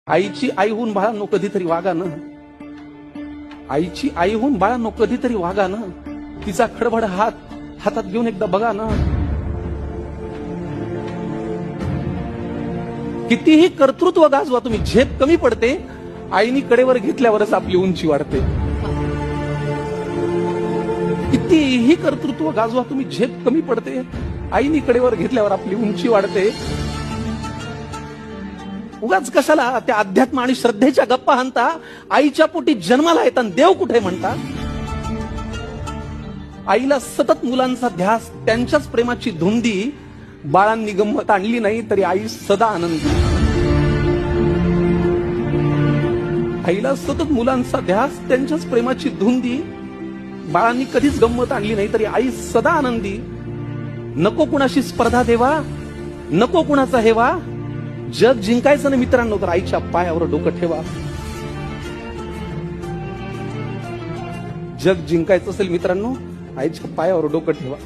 आईची आई होऊन बाळांनो कधीतरी वागा ना. आईची आई होऊन बाळांनो कधीतरी वागा ना. तिचा खडबड हातात घेऊन एकदा बघा ना. कितीही कर्तृत्व गाजवा तुम्ही, झेप कमी पडते. आईनी कडेवर घेतल्यावरच आपली उंची वाढते. कितीही कर्तृत्व गाजवा तुम्ही, झेप कमी पडते. आईनी कडेवर घेतल्यावर आपली उंची वाढते. उगाच कशाला त्या अध्यात्म आणि श्रद्धेच्या गप्पा हाणता. आईच्या पोटी जन्माला येताना देव कुठे म्हणता. आईला सतत मुलांचा ध्यास, त्यांच्याच प्रेमाची धुंदी. बाळांनी गंमत आणली नाही तरी आई सदा आनंदी. आईला सतत मुलांचा ध्यास, त्यांच्याच प्रेमाची धुंदी. बाळांनी कधीच गंमत आणली नाही तरी आई सदा आनंदी. नको कुणाशी स्पर्धा देवा, नको कुणाचा हेवा. जग जिंकायचं ना मित्रांनो तर आईच्या पायावर डोकं ठेवा. जग जिंकायचं असेल मित्रांनो, आईच्या पायावर डोकं ठेवा.